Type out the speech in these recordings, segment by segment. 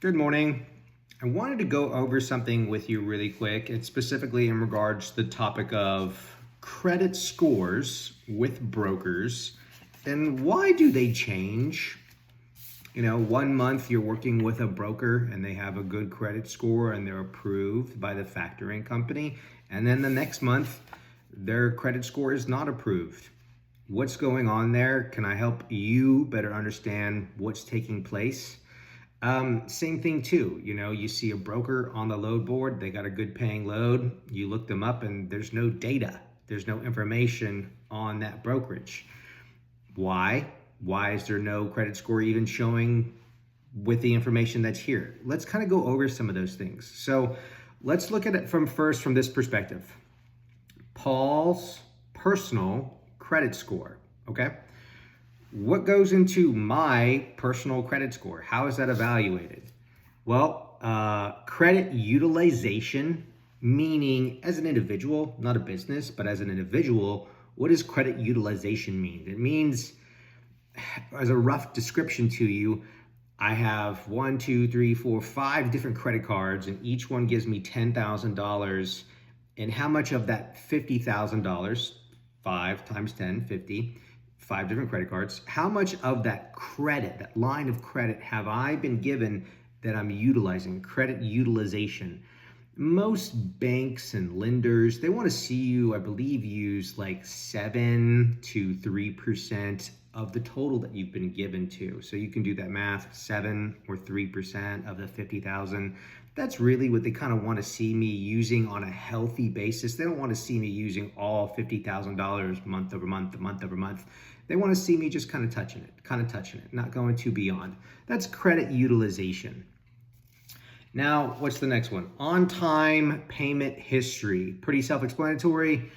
Good morning. I wanted to go over something with you really quick. It's specifically in regards to the topic of credit scores with brokers and why do they change? One month you're working with a broker and they have a good credit score and they're approved by the factoring company. And then the next month, their credit score is not approved. What's going on there? Can I help you better understand what's taking place? Same thing too. You see a broker on the load board, they got a good paying load. You look them up and there's no data. There's no information on that brokerage. Why? Why is there no credit score even showing with the information that's here? Let's kind of go over some of those things. So let's look at it from this perspective. Paul's personal credit score, okay? What goes into my personal credit score? How is that evaluated? Well, credit utilization, meaning as an individual, not a business, but as an individual, what does credit utilization mean? It means, as a rough description to you, I have 1, 2, 3, 4, 5 different credit cards, and each one gives me $10,000. And how much of that $50,000, 5 times 10, 50, 5 different credit cards, how much of that credit, that line of credit, have I been given that I'm utilizing? Credit utilization. Most banks and lenders, they want to see you, I believe, use like 7 to 3% of the total that you've been given to. So you can do that math, 7 or 3% of the 50,000. That's really what they kind of want to see me using on a healthy basis. They don't want to see me using all $50,000 month over month, month over month. They want to see me just kind of touching it, not going too beyond. That's credit utilization. Now, what's the next one? On-time payment history. Pretty self-explanatory.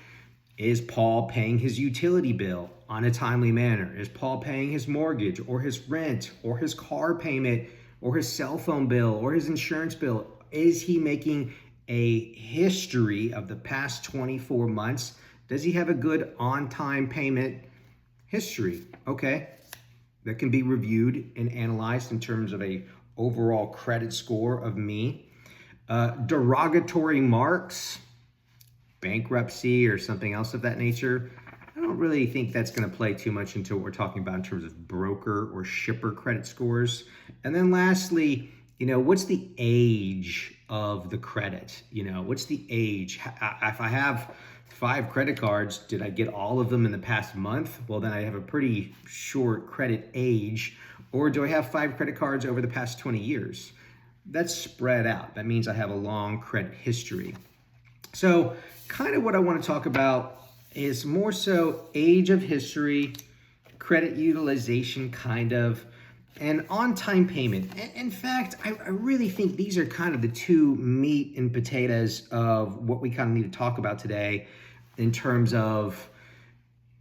Is Paul paying his utility bill on a timely manner? Is Paul paying his mortgage or his rent or his car payment or his cell phone bill or his insurance bill? Is he making a history of the past 24 months? Does he have a good on-time payment history? Okay, that can be reviewed and analyzed in terms of a overall credit score of me. Derogatory marks, bankruptcy or something else of that nature. I don't really think that's going to play too much into what we're talking about in terms of broker or shipper credit scores. And then lastly, what's the age of the credit? What's the age? If I have 5 credit cards, did I get all of them in the past month? Well, then I have a pretty short credit age. Or do I have 5 credit cards over the past 20 years? That's spread out. That means I have a long credit history. So kind of what I want to talk about is more so age of history, credit utilization kind of, and on-time payment. In fact, I really think these are kind of the two meat and potatoes of what we kind of need to talk about today in terms of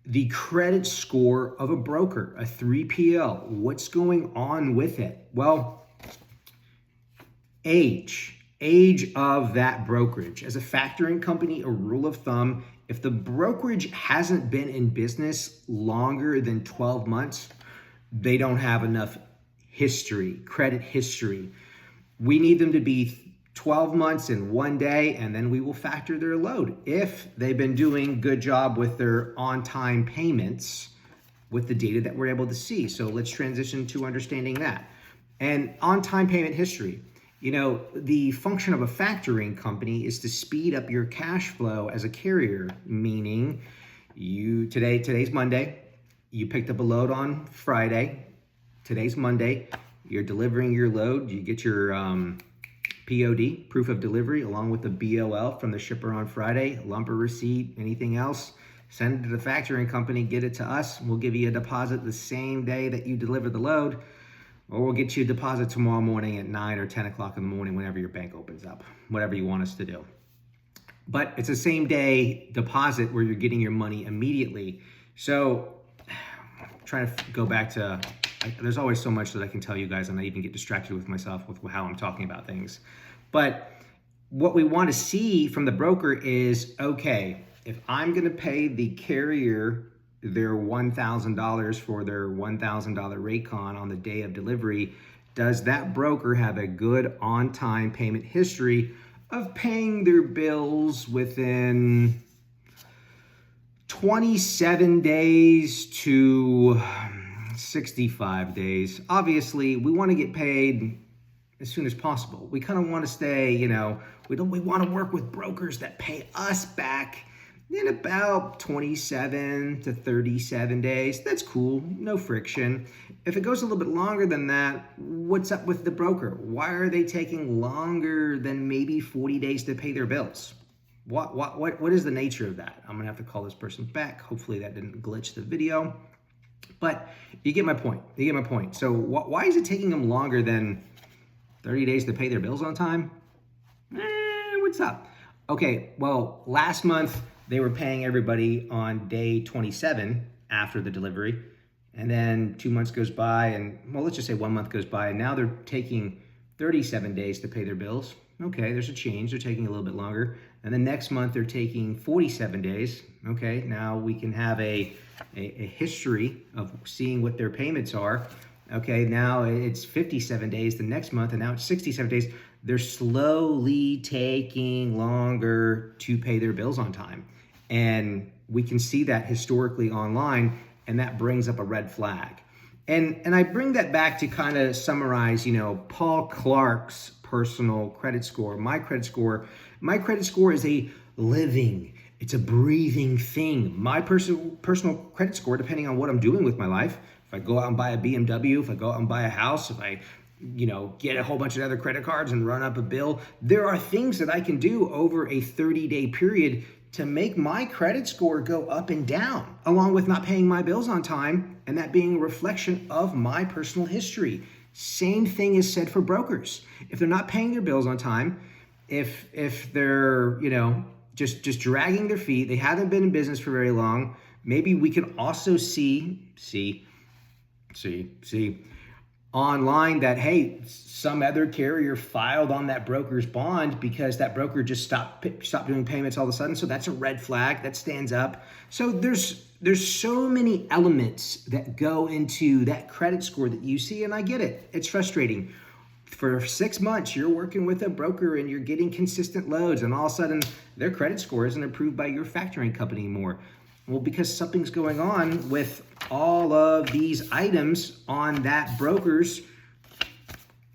the credit score of a broker, a 3PL. What's going on with it? Well, age of that brokerage. As a factoring company, a rule of thumb, if the brokerage hasn't been in business longer than 12 months, they don't have enough history, credit history. We need them to be 12 months and 1 day, and then we will factor their load. If they've been doing a good job with their on-time payments with the data that we're able to see. So let's transition to understanding that. And on-time payment history. The function of a factoring company is to speed up your cash flow as a carrier, meaning today's Monday, you picked up a load on Friday, today's Monday, you're delivering your load, you get your POD, proof of delivery, along with the BOL from the shipper on Friday, lumber receipt, anything else, send it to the factoring company, get it to us, we'll give you a deposit the same day that you deliver the load, or we'll get you a deposit tomorrow morning at 9 or 10 o'clock in the morning whenever your bank opens up, whatever you want us to do. But it's a same day deposit where you're getting your money immediately. So trying to go back to, there's always so much that I can tell you guys and I even get distracted with myself with how I'm talking about things. But what we want to see from the broker is, okay, if I'm going to pay the carrier their $1,000 for their $1,000 Raycon on the day of delivery, does that broker have a good on-time payment history of paying their bills within 27 days to 65 days? Obviously, we want to get paid as soon as possible. We kind of want to stay, we want to work with brokers that pay us back in about 27 to 37 days. That's cool, no friction. If it goes a little bit longer than that, what's up with the broker? Why are they taking longer than maybe 40 days to pay their bills? What is the nature of that? I'm gonna have to call this person back. Hopefully that didn't glitch the video. But you get my point. So why is it taking them longer than 30 days to pay their bills on time? What's up? Okay, well, last month they were paying everybody on day 27 after the delivery. And then 2 months goes by and, well, let's just say 1 month goes by, and now they're taking 37 days to pay their bills. Okay, there's a change. They're taking a little bit longer. And the next month they're taking 47 days. Okay, now we can have a history of seeing what their payments are. Okay, now it's 57 days the next month, and now it's 67 days. They're slowly taking longer to pay their bills on time. And we can see that historically online, and that brings up a red flag. And I bring that back to kind of summarize, Paul Clark's personal credit score. My credit score is a living, it's a breathing thing. My personal credit score, depending on what I'm doing with my life, if I go out and buy a BMW, if I go out and buy a house, if I get a whole bunch of other credit cards and run up a bill, there are things that I can do over a 30-day period to make my credit score go up and down, along with not paying my bills on time, and that being a reflection of my personal history. Same thing is said for brokers. If they're not paying their bills on time, if they're, just dragging their feet, they haven't been in business for very long, maybe we can also see online that, hey, some other carrier filed on that broker's bond because that broker just stopped doing payments all of a sudden. So that's a red flag that stands up. So there's so many elements that go into that credit score that you see, and I get it. It's frustrating. For 6 months, you're working with a broker and you're getting consistent loads, and all of a sudden their credit score isn't approved by your factoring company anymore. Well, because something's going on with all of these items on that broker's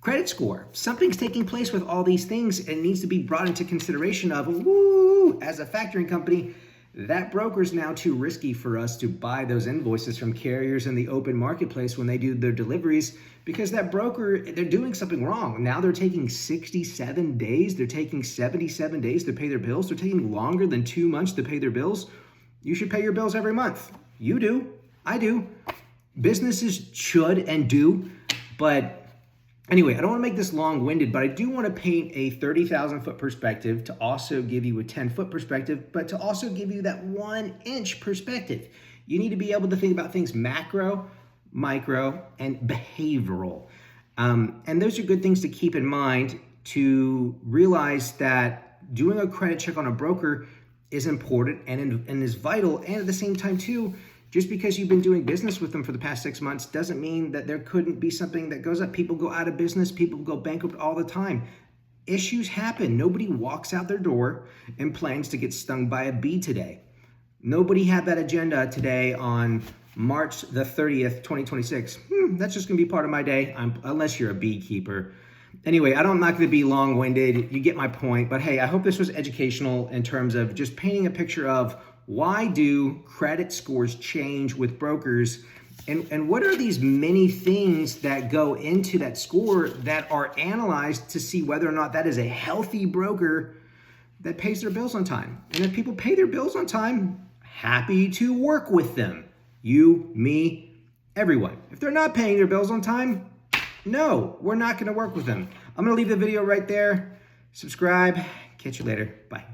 credit score. Something's taking place with all these things and needs to be brought into consideration of, as a factoring company, that broker's now too risky for us to buy those invoices from carriers in the open marketplace when they do their deliveries, because that broker, they're doing something wrong. Now they're taking 67 days. They're taking 77 days to pay their bills. They're taking longer than 2 months to pay their bills. You should pay your bills every month. You do. I do. Businesses should and do. But anyway, I don't want to make this long-winded, but I do want to paint a 30,000-foot perspective to also give you a 10-foot perspective, but to also give you that 1-inch perspective. You need to be able to think about things macro, micro, and behavioral. And those are good things to keep in mind, to realize that doing a credit check on a broker is important and is vital. And at the same time too, just because you've been doing business with them for the past 6 months doesn't mean that there couldn't be something that goes up. People go out of business, people go bankrupt all the time. Issues happen. Nobody walks out their door and plans to get stung by a bee today. Nobody had that agenda today on March the 30th, 2026. That's just gonna be part of my day, unless you're a beekeeper. Anyway, I'm not going to be long-winded. You get my point. But hey, I hope this was educational in terms of just painting a picture of why do credit scores change with brokers, and what are these many things that go into that score that are analyzed to see whether or not that is a healthy broker that pays their bills on time. And if people pay their bills on time, happy to work with them. You, me, everyone. If they're not paying their bills on time, no, we're not going to work with them. I'm going to leave the video right there. Subscribe. Catch you later. Bye.